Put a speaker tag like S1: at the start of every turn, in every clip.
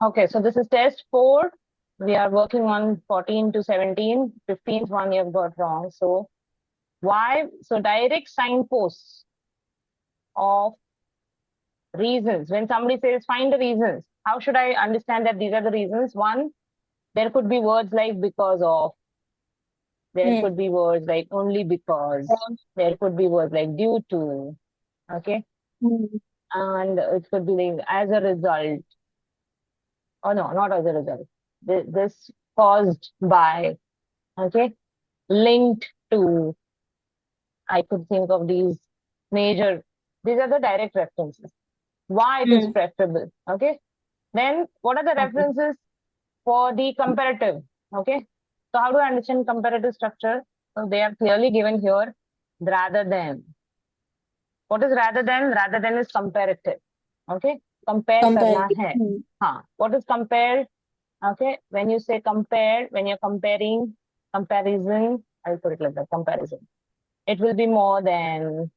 S1: Okay, so this is test 4. We are working on 14 to 17. 15th one you have got wrong. So why? So direct signposts of reasons. When somebody says find the reasons, how should I understand that these are the reasons? One, there could be words like because of, there
S2: Hmm.
S1: could be words like only because, there could be words like due to, okay?
S2: Hmm.
S1: And it could be like as a result. Oh no, not as a result. This caused by, okay? Linked to. I could think of these are the direct references. Why it is
S2: Hmm.
S1: preferable, okay? Then what are the
S2: Okay.
S1: references for the comparative, okay? So how do I understand comparative structure? So they are clearly given here, rather than. What is rather than? Rather than is comparative, okay? Compare करना
S2: Comparative.
S1: है.
S2: Hmm.
S1: हाँ. What is compare? Okay, when you say compare, when you're comparing, comparison, I'll put it like that, comparison. It will be more than,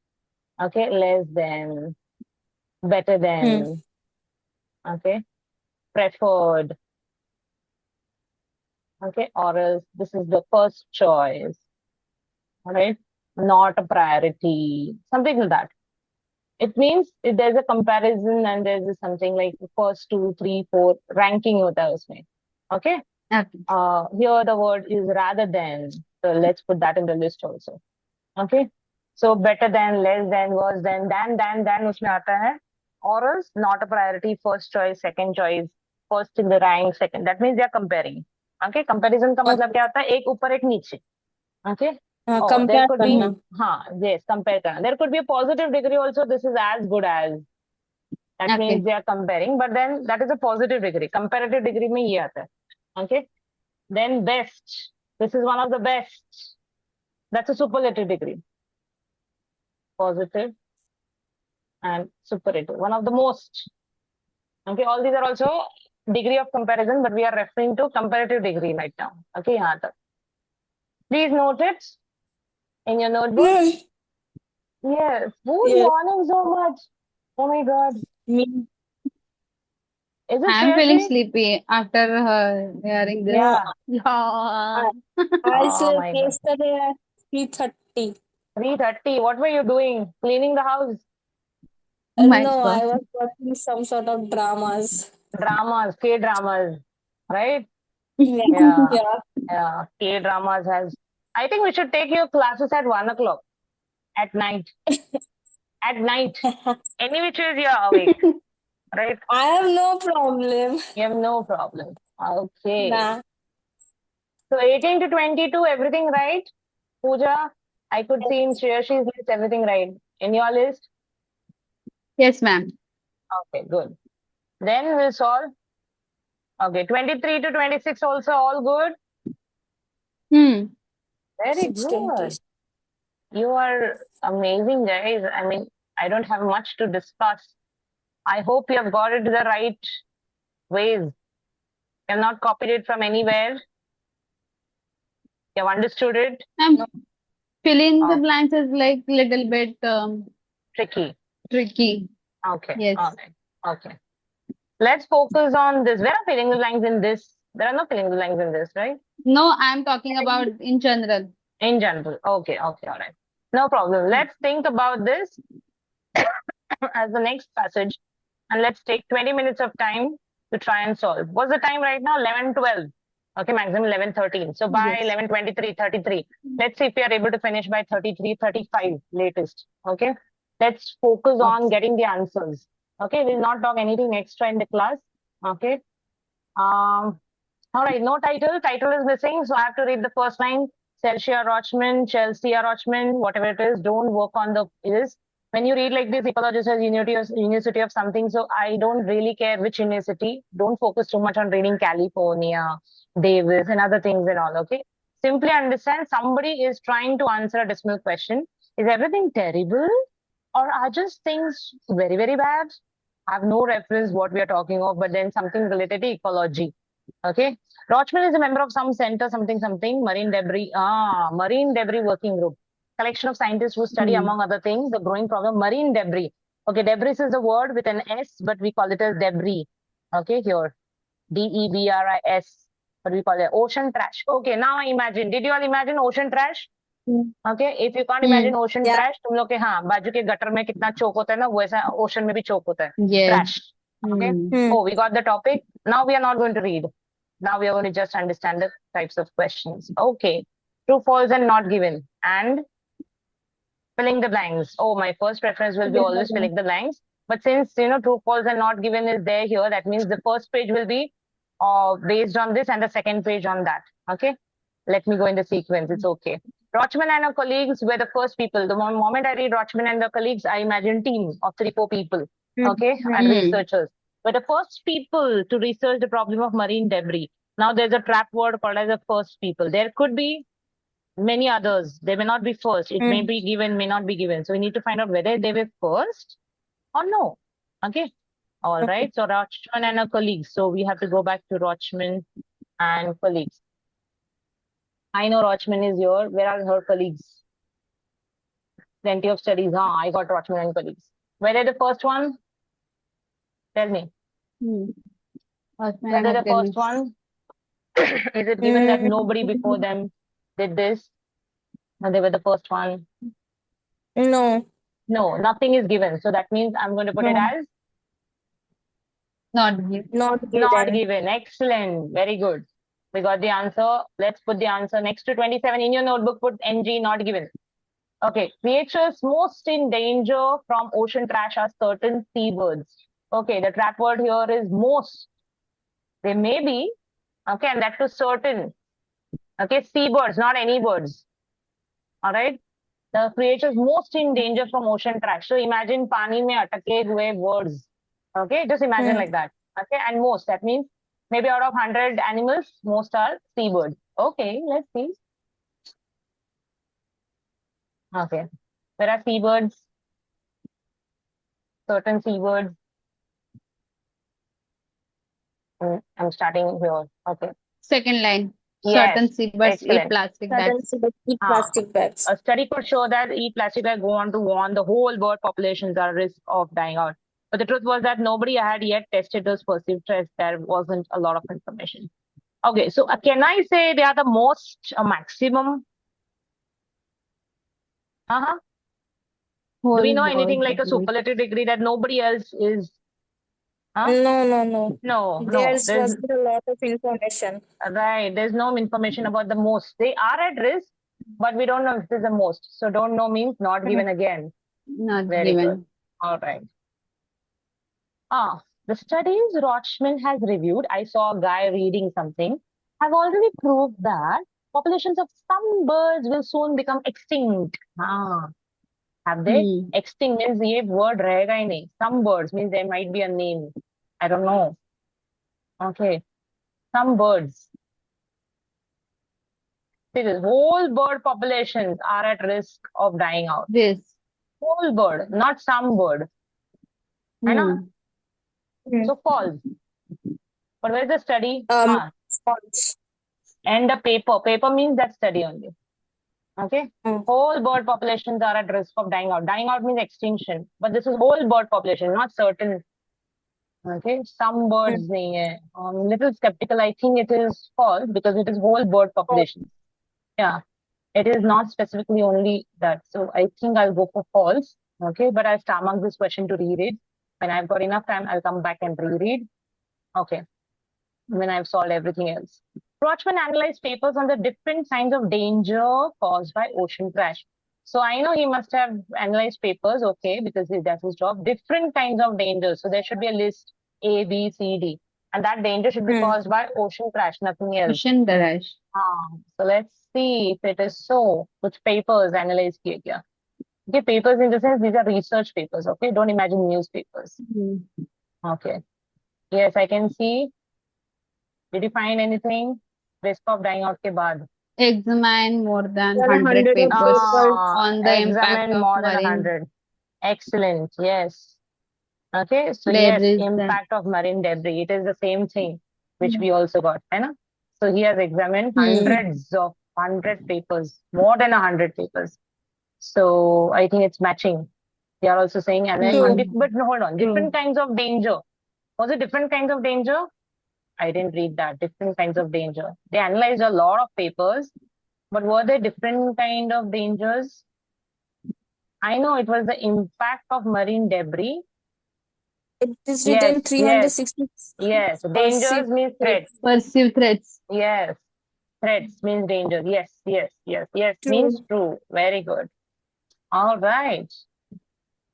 S1: okay, less than, better
S2: Hmm.
S1: than, okay, preferred, okay, or else this is the first choice, all right, not a priority, something like that. It means if there's a comparison and there's something like first two, three, four ranking hota hai usme. Okay.
S2: Okay.
S1: Here the word is rather than. So let's put that in the list also. Okay. So better than, less than, worse than उसमें आता है. Or else not a priority, first choice, second choice, first in the rank, second. That means they are comparing. Okay. Comparison का मतलब
S2: Okay.
S1: क्या होता है? एक ऊपर एक नीचे. Okay.
S2: हाँ,
S1: Oh, there
S2: compare
S1: could be,
S2: करना.
S1: yes, compare करना. There could be a positive degree also. This is as good as. That means
S2: Okay.
S1: they are comparing, but then that is a positive degree. Comparative degree में ये आता है. Okay. Then best. This is one of the best. That's a superlative degree. Positive and superlative. One of the most. Okay. All these are also degree of comparison, but we are referring to comparative degree right now. Okay. यहाँ तक. Please note it in your notebook.
S2: Hmm.
S1: Yes. Who's
S2: Yes.
S1: yawning so much? Oh my God.
S2: Me.
S1: Is it
S3: I'm feeling
S1: seriously?
S3: sleepy after hearing this.
S2: Yeah.
S1: Yeah.
S3: Yeah.
S2: I, I
S1: Oh
S2: slept
S1: my God.
S2: yesterday at 3:30.
S1: 3:30. What were you doing? Cleaning the house?
S3: Oh my
S2: No,
S3: God.
S2: I was watching some sort of dramas.
S1: Dramas, K dramas, right?
S2: Yeah.
S1: Yeah.
S2: Yeah.
S1: Yeah. K dramas has. I think we should take your classes at 1 o'clock at night. At night. Any which ways you're awake, right?
S2: I have no problem.
S1: You have no problem. Okay.
S2: Nah.
S1: So 18 to 22, everything right? Pooja, I could see in Shreyashi's list everything right. In your list?
S3: Yes, ma'am.
S1: Okay, good. Then we'll solve. Okay, 23 to 26 also all good?
S3: Hmm.
S1: Very
S2: 6:20.
S1: good. You are amazing, guys. I mean, I don't have much to discuss. I hope you have got it the right ways. You have not copied it from anywhere. You have understood it.
S3: I'm filling the
S1: Oh,
S3: blanks is like little bit
S1: tricky.
S3: tricky.
S1: Okay, all
S3: Yes.
S1: right. Okay. Let's focus on this. Where are filling the blanks in this? There are no filling the blanks in this, right?
S3: No, I'm talking about in general.
S1: In general. Okay, okay, all right. No problem. Let's think about this as the next passage and let's take 20 minutes of time to try and solve. What's the time right now? 11:12. Okay, maximum 11:13. So by
S3: Yes.
S1: 11:23, 33. Let's see if we are able to finish by 33, 35 latest. Okay. Let's focus on
S3: Okay.
S1: getting the answers. Okay, we'll not talk anything extra in the class. Okay. All right, no title. Title is missing, so I have to read the first line. Chelsea Rochman, whatever it is, don't work on the is. When you read like this, ecologist says university of something, so I don't really care which university. Don't focus too much on reading California, Davis, and other things and all. Okay, simply understand somebody is trying to answer a decimal question. Is everything terrible, or are just things very very bad? I have no reference what we are talking of, but then something related to ecology. Okay. Rochman is a member of some center, something, marine debris. Marine debris working group. Collection of scientists who study,
S3: Hmm.
S1: among other things, the growing problem, marine debris. Okay, debris is a word with an S, but we call it as debris. Okay, here. DEBRIS. What do we call it? Ocean trash. Okay, now I imagine. Did you all imagine ocean trash? Okay, if you can't imagine ocean
S2: Yeah.
S1: trash, तुम लोग के हाँ बाजू के gutter में कितना चोक होता है ना, वैसा ocean में भी चोक होता है.
S3: Yes.
S1: Trash. Okay. Oh, we got the topic. Now we are not going to read. Now we are going to just understand the types of questions. Okay. True, false, and not given. And filling the blanks. Oh, my first preference will be always filling the blanks. But since, true, false, and not given is there here, that means the first page will be based on this and the second page on that. Okay. Let me go in the sequence. It's okay. Rochman and her colleagues were the first people. The moment I read Rochman and the colleagues, I imagine team of 3-4 people. Okay. And researchers. But the first people to research the problem of marine debris. Now there's a trap word called as the first people. There could be many others. They may not be first. It may be given, may not be given. So we need to find out whether they were first or no. Okay. All right. So Rochman and her colleagues. So we have to go back to Rochman and colleagues. I know Rochman is here. Where are her colleagues? Plenty of studies. I got Rochman and colleagues. Where are the first one? Tell me. Whether the first one? Is it given that nobody before them did this? And they were the first one?
S2: No.
S1: No, nothing is given. So that means I'm going to put it as
S3: Not given.
S2: Not
S1: not
S2: given.
S1: given. Excellent. Very good. We got the answer. Let's put the answer next to 27 in your notebook. Put NG, not given. Okay. Creatures most in danger from ocean trash are certain seabirds. Okay. The trap word here is most. They may be. Okay. And that to certain. Okay. Seabirds, not any birds. All right. The creatures most in danger from ocean trash. So imagine pani mein atake hue birds. Okay. Just imagine like that. Okay. And most. That means maybe out of 100 animals, most are seabirds. Okay, let's see. Okay. There are seabirds. Certain seabirds. I'm starting here. Okay.
S3: Second line.
S1: Yes,
S3: Certain seabirds eat
S1: excellent.
S3: plastic
S2: Certain
S3: bags.
S2: seabirds eat plastic bags.
S1: A study could show that eat plastic bag go on to warn the whole bird populations are at risk of dying out. But the truth was that nobody had yet tested those perceived threats. There wasn't a lot of information. Okay, so can I say they are the most maximum? Do we know anything like a superlative degree that nobody else is?
S2: No.
S1: No.
S2: There's wasn't a lot of information.
S1: Right. There's no information about the most. They are at risk, but we don't know if it is the most. So don't know means not given again.
S3: Not
S1: Very
S3: given.
S1: good. All right. The studies Rochman has reviewed, I saw a guy reading something, have already proved that populations of some birds will soon become extinct. Have they? Extinct means ये word रहेगा ही नहीं. Some birds means there might be a name. I don't know. Okay. Some birds. See this, whole bird populations are at risk of dying out.
S3: This.
S1: Whole bird, not some bird. है ना? So false. But where is the study?
S2: False.
S1: And the paper. Paper means that study only. Okay. Whole bird populations are at risk of dying out. Dying out means extinction. But this is whole bird population, not certain. Okay. Some birds nahi hai. Little skeptical. I think it is false because it is whole bird population. Yeah. It is not specifically only that. So I think I'll go for false. Okay. But I'll stomach this question to read it. When I've got enough time, I'll come back and reread. Okay. When I've solved everything else. Rochman analyzed papers on the different kinds of danger caused by ocean trash. So I know he must have analyzed papers, okay, because that's his job. Different kinds of dangers. So there should be a list A, B, C, D. And that danger should be caused by ocean trash, nothing else.
S3: Ocean trash.
S1: So let's see if it is so. Which papers analyzed kiya kya? Okay, papers in the sense these are research papers, okay? Don't imagine newspapers. Okay. Yes, I can see. Did you find anything? Risk of dying out ke baad.
S3: Examine more than
S2: There are
S3: 100 papers on the impact
S1: Examine
S3: of
S1: more than
S3: marine.
S1: 100. Excellent. Yes. Okay. So
S3: Debris,
S1: yes, impact of marine debris. It is the same thing which we also got. Hai na? So he has examined hundreds of 100 papers, more than 100 papers. So I think it's matching. They are also saying, but no, hold on, different kinds of danger. Was it different kinds of danger? I didn't read that. Different kinds of danger. They analyzed a lot of papers, but were there different kind of dangers? I know it was the impact of marine debris.
S2: It is written
S1: Yes,
S2: 360
S1: yes.
S2: perceived
S1: Dangers means threats.
S3: Perceived threats.
S1: Yes. Threats means danger. Yes.
S2: True.
S1: Means true. Very good. All right.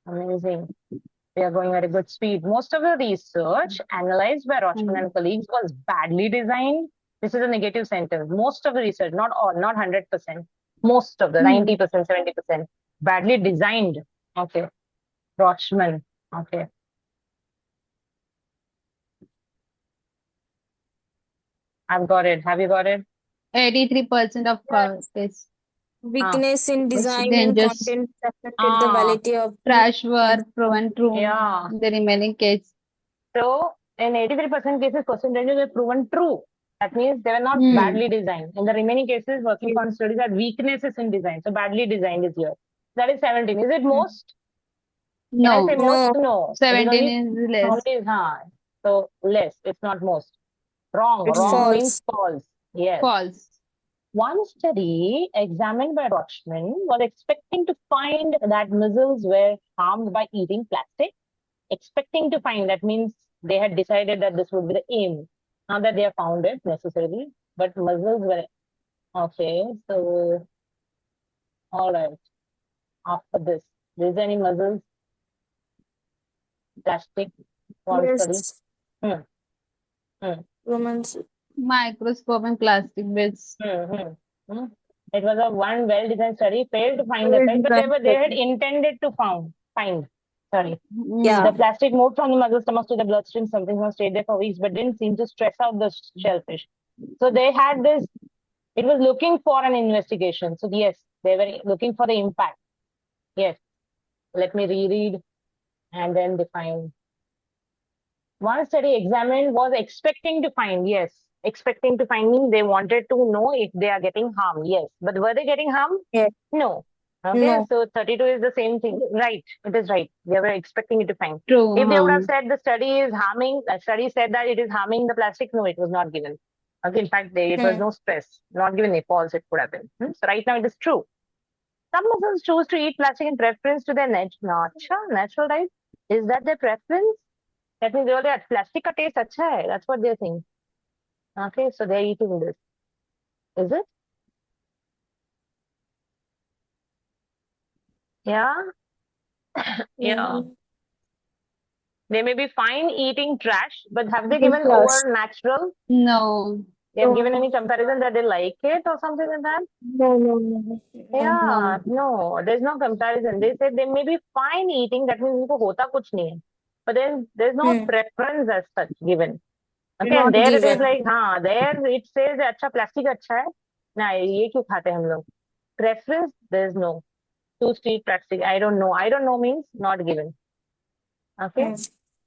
S1: Amazing. We are going at a good speed. Most of the research analyzed by Rochman and colleagues was badly designed. This is a negative sentence. Most of the research, not all, not 100%. Most of the 90%, 70%, badly designed. Okay. Rochman. Okay. I've got it. Have you got it?
S3: 83% of this
S2: Weakness in design and
S3: dangers.
S2: content affected the validity of
S3: trash were proven true
S1: Yeah.
S3: in the remaining case.
S1: So in 83% cases, percentages were proven true. That means they were not badly designed. In the remaining cases, working on studies had weaknesses in design. So badly designed is here. That is 17. Is it most? Can I say
S3: No,
S1: most? No. It is
S3: 17
S1: only,
S3: is less.
S1: only, so less. It's not most. Wrong.
S2: It's
S1: Wrong
S2: false.
S1: means false. Yes.
S3: False.
S1: One study examined by Rochman was expecting to find that mussels were harmed by eating plastic. Expecting to find, that means they had decided that this would be the aim. Not that they have found it necessarily, but mussels were okay. So, all right. After this, is there any mussels? Plastic? Study?
S2: Yes.
S1: Hmm.
S3: Microscope and plastic bits.
S1: It was a one well-designed study, failed to find the effect, but they had intended to find. Sorry.
S2: Yeah.
S1: The plastic moved from the mussel stomach to the bloodstream. Something was stayed there for weeks, but didn't seem to stress out the shellfish. So they had this. It was looking for an investigation. So yes, they were looking for the impact. Yes. Let me reread and then define. One study examined was expecting to find. Yes. Expecting to find means they wanted to know if they are getting harmed. Yes. But were they getting harmed?
S2: Yes.
S1: No. Okay.
S2: No.
S1: So 32 is the same thing. Right. It is right. They were expecting it to find.
S3: True.
S1: If they would have said the study is harming, the study said that it is harming the plastic, no, it was not given. Okay. In fact, it was no stress. Not given a false, it could have been. So right now it is true. Some mussels choose to eat plastic in preference to their natural diet. Is that their preference? That means they are like, plastic ka taste acha hai. That's what they think. Okay, so they're eating this. Is it? Yeah. Yeah. They may be fine eating trash, but have they given over natural?
S3: No.
S1: They have given any comparison that they like it or something like that?
S2: No.
S1: Yeah, no, there's no comparison. They said they may be fine eating, that means उनको होता कुछ नहीं है. But then there's no preference as such given. Okay,
S2: Not
S1: and there it is
S2: given.
S1: like, there it says अच्छा plastic अच्छा है. ना ये क्यों खाते हैं हम लोग? Preference, there's no. Choose to eat plastic. I don't know. I don't know means not given. Okay,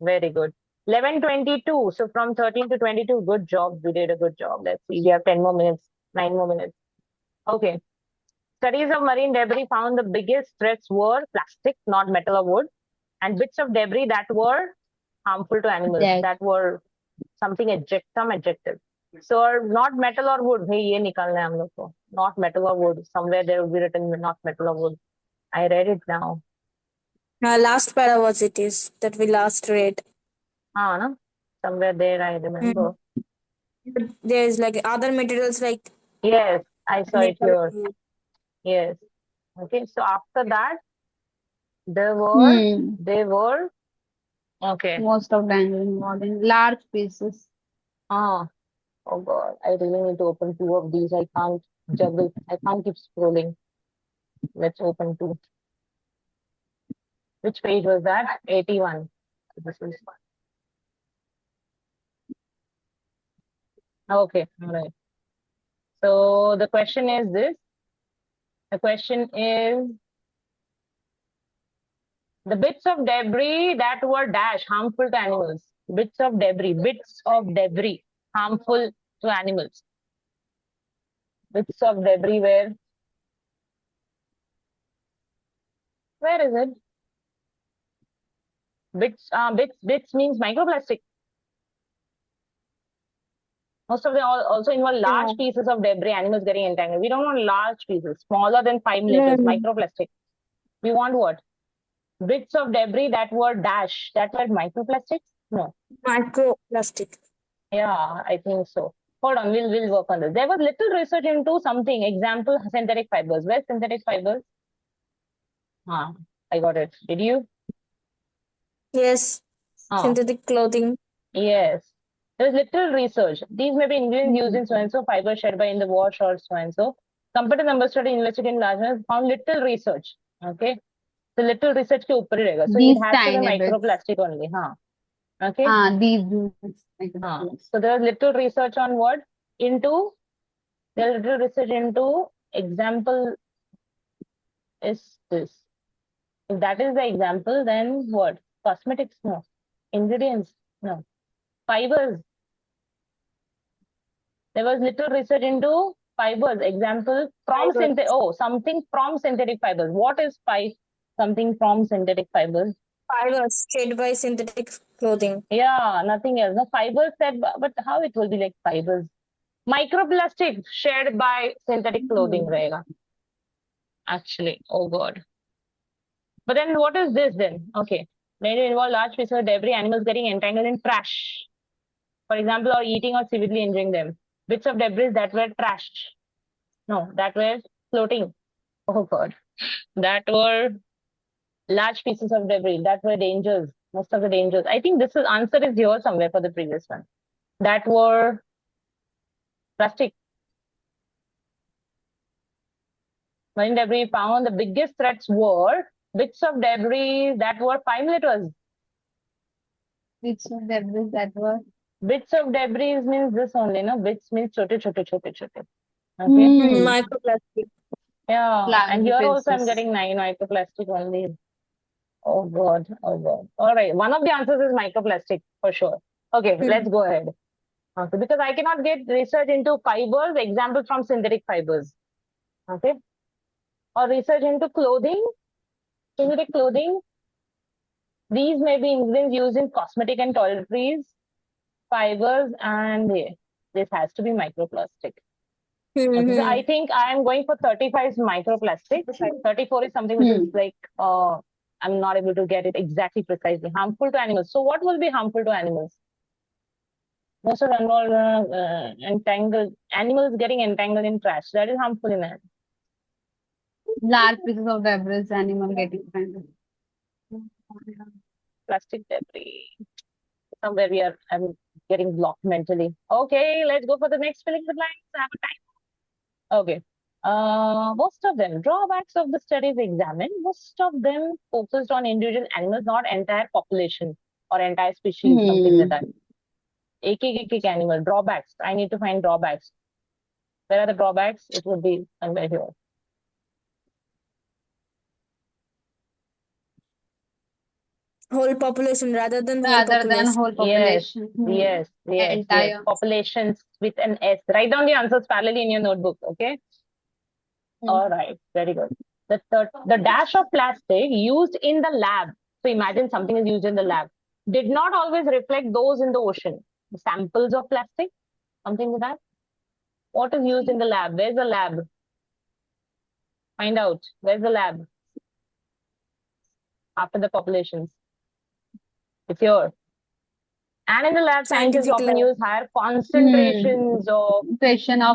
S1: very good. 11:22. So from 13 to 22, good job. We did a good job. Let's see. We have 10 more minutes, 9 more minutes. Okay. Studies of marine debris found the biggest threats were plastic, not metal or wood, and bits of debris that were harmful to animals, that were some adjective. So not metal or wood. Hey, ये निकालना है हम लोग को. Not metal or wood. Somewhere there will be written not metal or wood. I read it now.
S2: Last para was it is that we last read.
S1: No? Somewhere there I remember.
S2: There is like other materials like.
S1: Yes, I saw it here. Yes. Okay, so after that, they were, okay.
S3: Most of them involved in large pieces.
S1: Oh God, I really need to open 2 of these. I can't juggle. I can't keep scrolling. Let's open 2. Which page was that? 81. This is okay. All right. So the question is this. The question is the bits of debris that were harmful to animals. Bits of debris harmful to animals. Bits of debris where is it? Bits means microplastic. Most of them also involve large pieces of debris, animals getting entangled. We don't want large pieces, smaller than 5 letters, microplastic. We want what? Bits of debris that were dash. That were microplastics? No.
S2: Microplastic.
S1: Yeah, I think so. Hold on, we'll work on this. There was little research into something. Example, synthetic fibers. Where's synthetic fibers? I got it. Did you?
S2: Yes. Synthetic clothing.
S1: Yes. There is little research. These may be ingredients used in so-and-so fiber shed by in the wash or so-and-so. Compared to number study investigating largeness, found little research. Okay. So little research ke upar hi rahega. So
S3: These
S1: it has to be
S3: tiny bits.
S1: microplastic only. Okay.
S3: These
S1: So there was little research on what? There was little research into example is this. If that is the example, then what? Cosmetics? No. Ingredients? No. Fibers? There was little research into fibers. Example, from synthetic. Oh, something from synthetic fibers. What is something from synthetic fibers?
S2: Fibers shed by synthetic clothing.
S1: Yeah, nothing else. No fibers said, but how it will be like fibers? Microplastic shed by synthetic clothing, rahega. Actually, oh god. But then what is this then? Okay. May involve large pieces of debris, animals getting entangled in trash. For example, or eating or severely injuring them. Bits of debris that were trashed. No, that were floating. Oh god. That were large pieces of debris. That were dangers. Most of the dangers. I think this answer is here somewhere for the previous one. That were plastic. Marine debris found, the biggest threats were bits of debris that were 5 liters.
S3: Bits of debris that were.
S1: Bits of debris means this only, no? Bits means chote. Okay.
S2: Microplastic.
S1: Yeah, and here also I'm
S3: pieces.
S1: getting 9 microplastic only. Oh god. All right, one of the answers is microplastic for sure. Okay, let's go ahead. Okay, because I cannot get research into fibers, example from synthetic fibers. Okay, or research into clothing, synthetic clothing. These may be ingredients used in cosmetic and toiletries, fibers, and this has to be microplastic. Okay, so I think I am going for 35 microplastic. 34 is something which is like, I'm not able to get it exactly precisely. Harmful to animals. So what will be harmful to animals? Most of entangled animals getting entangled in trash. That is harmful in animals.
S3: Large pieces of debris, animal getting entangled.
S1: Plastic debris. Somewhere I'm getting blocked mentally. Okay, let's go for the next filling the blanks. I have a time. Okay. Most of them, drawbacks of the studies examined, most of them focused on individual animals, not entire population or entire species, something like that. Ek animal, drawbacks. I need to find drawbacks. Where are the drawbacks? It would be somewhere here.
S2: Whole population rather than
S3: whole population.
S1: Yes. Populations with an S. Write down the answers parallelly in your notebook, okay? All right, very good. The dash of plastic used in the lab. So imagine something is used in the lab. Did not always reflect those in the ocean. The samples of plastic, something like that. What is used in the lab? Where's the lab? Find out. Where's the lab? After the populations. It's here. And in the lab, scientists often use higher concentrations of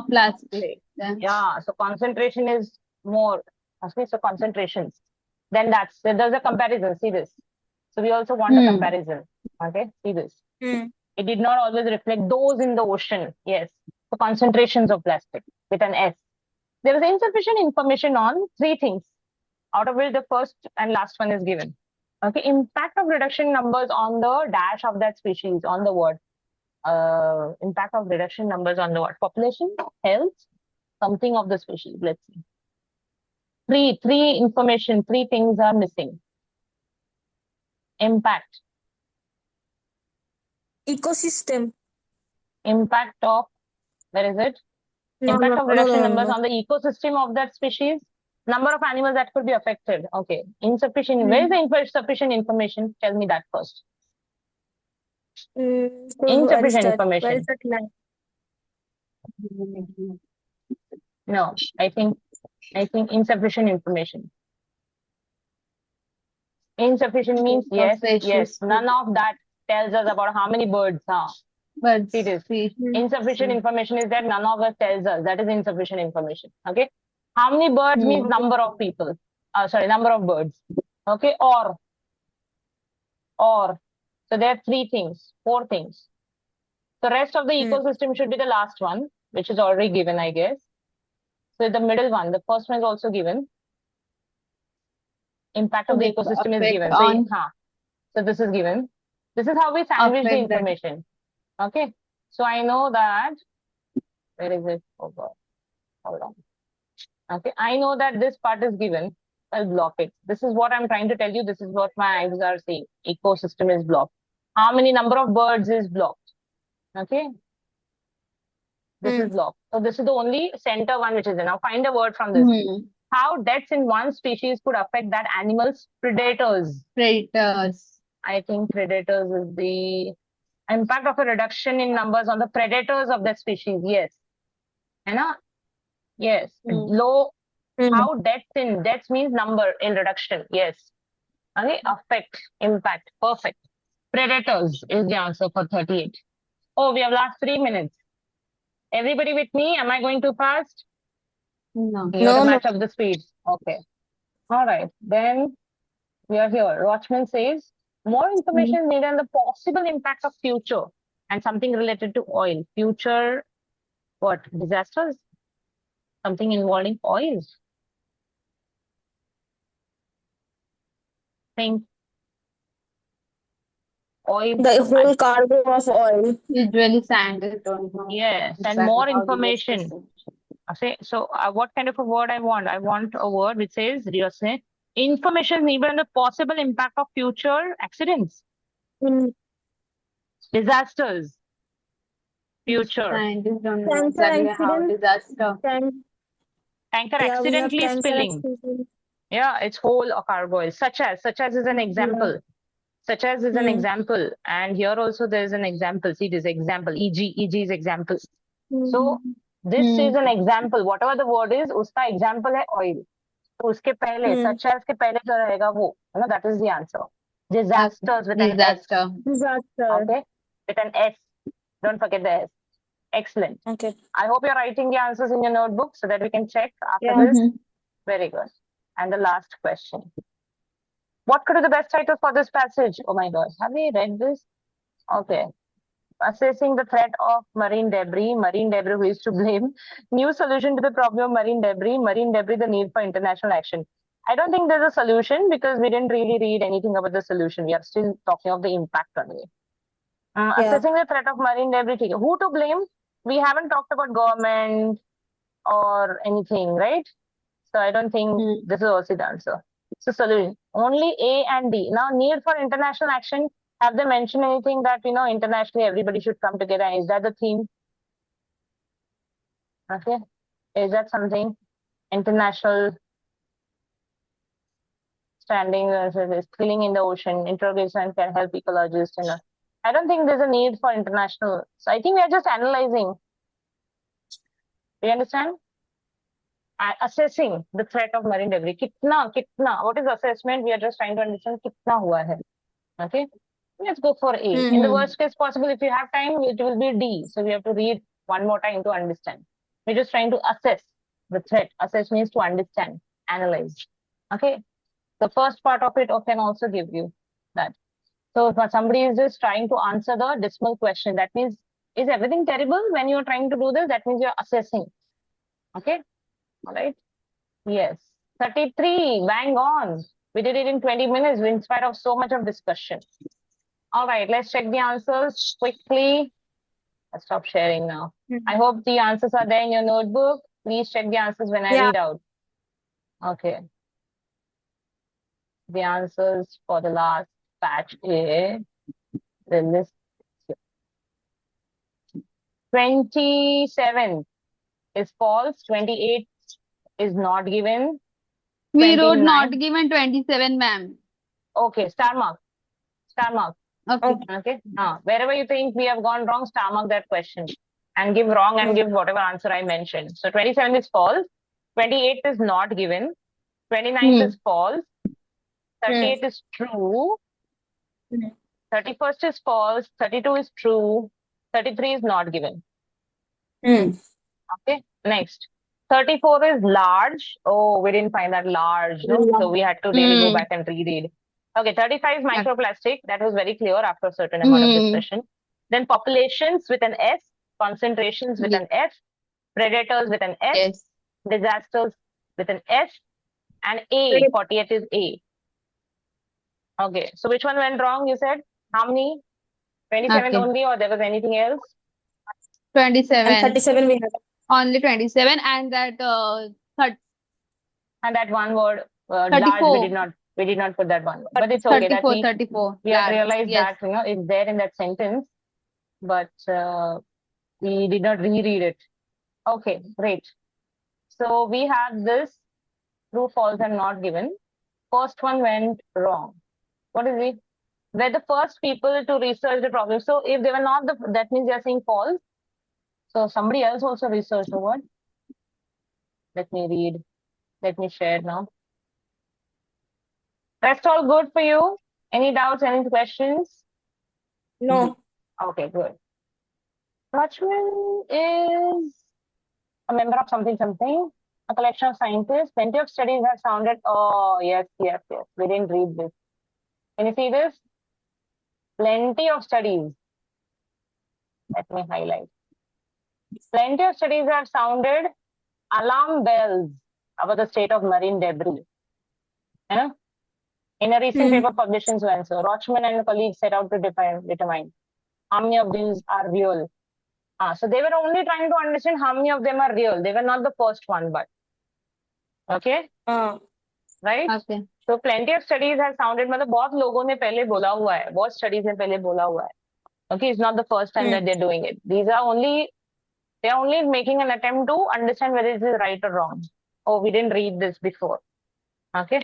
S3: plastic.
S1: Yeah, so concentration is more. Okay, so concentrations. Then there's a comparison. See this. So we also want a comparison. Okay, see this. It did not always reflect those in the ocean. Yes. So concentrations of plastic with an S. There is insufficient information on 3 things, out of which the first and last one is given. Okay, impact of reduction numbers on the dash of that species, on the word. Impact of reduction numbers on the what? Population, health, something of the species. Let's see. Three things are missing. Impact.
S2: Ecosystem.
S1: Impact of, where is it? Impact of reduction numbers on the ecosystem of that species. Number of animals that could be affected. Okay. Insufficient. Where is the insufficient information? Tell me that first. Insufficient information.
S2: Where is that line?
S1: No, I think insufficient information. Insufficient means yes, yes. None of that tells us about how many birds.
S3: Birds.
S1: It is. Insufficient information is that none of us tells us. That is insufficient information. Okay. How many birds means number of people. Sorry, number of birds. Okay. Or. So there are 3 things, 4 things. The rest of the ecosystem should be the last one, which is already given, I guess. So the middle one, the first one is also given. Impact of the ecosystem is given. So this is given. This is how we sandwich the information. Okay. So I know that, where is it? Oh God. Hold on. Okay. I know that this part is given. I'll block it. This is what I'm trying to tell you. This is what my eyes are saying. Ecosystem is blocked. How many number of birds is blocked? Okay. This is blocked. So this is the only center one which is there. Now find a word from this. How deaths in one species could affect that animal's predators.
S3: Predators.
S1: I think predators is the impact of a reduction in numbers on the predators of that species. Yes. Yes. Low. How deaths means number in reduction. Yes. Okay. Affect, impact. Perfect. Predators is the answer for 38. Oh, we have last 3 minutes. Everybody with me? Am I going too fast?
S3: No.
S1: You have to match up the speeds. Okay. All right. Then we are here. Rochman says more information is needed on the possible impact of future and something related to oil. Future, what? Disasters? Something involving oil. Think oil.
S2: The whole cargo of oil.
S3: Usually scientists don't know.
S1: Yes, and more information. Okay, so what kind of a word I want? I want a word which says, information needed on the possible impact of future accidents, disasters, future.
S3: Scientists don't know exactly how disaster.
S1: Tanker accidentally spilling. Yeah, it's whole of cargo oil. Such as is an example. Such as is an example. And here also there is an example. See this example. EG is example. So this is an example. Whatever the word is, uska example hai oil. तो उसके पहले such as के पहले जो रहेगा वो, that is the answer. Disasters with an S.
S2: Disaster.
S1: Okay, with an S. Don't forget the S. Excellent.
S2: Okay.
S1: I hope you're writing the answers in your notebook so that we can check after this. Very good. And the last question. What could be the best title for this passage? Oh my God. Have we read this? Okay. Assessing the threat of marine debris, who is to blame, new solution to the problem of marine debris, the need for international action. I don't think there's a solution because we didn't really read anything about the solution. We are still talking of the impact only. Assessing the threat of marine debris, who to blame? We haven't talked about government or anything, right? So I don't think this is also the answer. So solution, only A and D. Now need for international action. Have they mentioned anything that, internationally everybody should come together? Is that the theme? Okay. Is that something? International standing, spilling in the ocean, interrogation can help ecologists. I don't think there's a need for international. So I think we are just analyzing. Do you understand? Assessing the threat of marine debris. Kitna. What is assessment? We are just trying to understand kitna hua hai. Okay. Let's go for A. In the worst case possible, if you have time, it will be D. So we have to read one more time to understand. We're just trying to assess the threat. Assess means to understand, analyze. Okay. The first part of it can also give you that. So if somebody is just trying to answer the decimal question, that means, is everything terrible when you're trying to do this? That means you're assessing. Okay. All right. Yes. 33. Bang on. We did it in 20 minutes in spite of so much of discussion. All right, let's check the answers quickly. I'll stop sharing now. I hope the answers are there in your notebook. Please check the answers when I read out. Okay. The answers for the last batch is the list. 27 is false. 28 is not given.
S3: We wrote not given 27, ma'am.
S1: Okay, star mark.
S3: Okay.
S1: Wherever you think we have gone wrong, star mark that question. and give wrong and give whatever answer I mentioned. So 27 is false. 28 is not given. 29th is false. 38 is true. 31st is false. 32 is true. 33 is not given. Okay, next. 34 is large. Oh, we didn't find that large, no? So we had to really go back and reread. Okay, 35 is microplastic. That was very clear after a certain amount of discussion. Then populations with an S, concentrations with an F, predators with an S,
S3: Yes.
S1: disasters with an S, and A, 48 is A. Okay, so which one went wrong, you said? How many? 27
S3: Okay.
S1: only, or there was anything else?
S3: 27.
S2: 37 we have.
S3: Only 27 and that
S1: And that one word, large,
S3: 34.
S1: we did not put that one word. But it's okay that
S3: 34.
S1: we have
S3: Large.
S1: realized
S3: Yes.
S1: that, it's there in that sentence, but we did not reread it. Okay, great. So we have this true, false, and not given. First one went wrong. What is it? We're the first people to research the problem. So if they were not that means they are saying false. So somebody else also researched the word. Let me read. Let me share now. Rest all good for you? Any doubts, any questions?
S2: No.
S1: Okay, good. Watchman is a member of something, a collection of scientists. Plenty of studies have sounded. Oh, yes. We didn't read this. Can you see this? Plenty of studies. Let me highlight. Plenty of studies have sounded alarm bells about the state of marine debris. In a recent paper published in so Rochman and colleagues set out to determine how many of these are real. So they were only trying to understand how many of them are real. They were not the first one, but okay, right?
S3: Okay.
S1: So plenty of studies have sounded. मतलब बहुत लोगों ने पहले बोला हुआ है, बहुत studies ने पहले बोला हुआ है. Okay, it's not the first time that they're doing it. They are only making an attempt to understand whether this is right or wrong. Oh, we didn't read this before. Okay,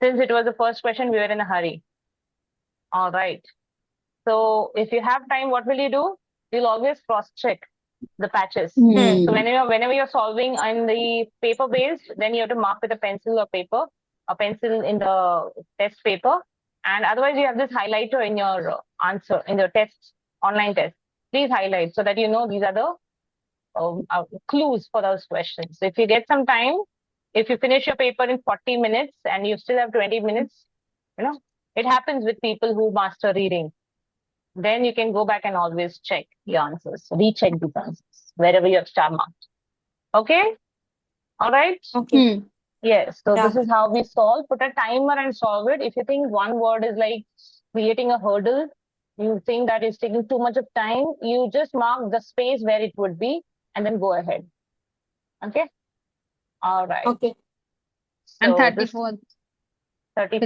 S1: since it was the first question, we were in a hurry. All right. So if you have time, what will you do? You'll always cross-check the patches. So whenever you're solving in the paper-based, then you have to mark with a pencil or paper, a pencil in the test paper. And otherwise, you have this highlighter in your answer, in the test, online test. Please highlight so that these are the clues for those questions. If you get some time, if you finish your paper in 40 minutes and you still have 20 minutes, it happens with people who master reading. Then you can go back and always check the answers, recheck the answers wherever you have star marked. Okay? All right?
S2: Okay.
S1: Yes. So this is how we solve. Put a timer and solve it. If you think one word is like creating a hurdle, you think that is taking too much of time, you just mark the space where it would be and then go ahead. Okay? All right.
S2: Okay.
S3: And
S1: So
S3: 34.
S1: 34.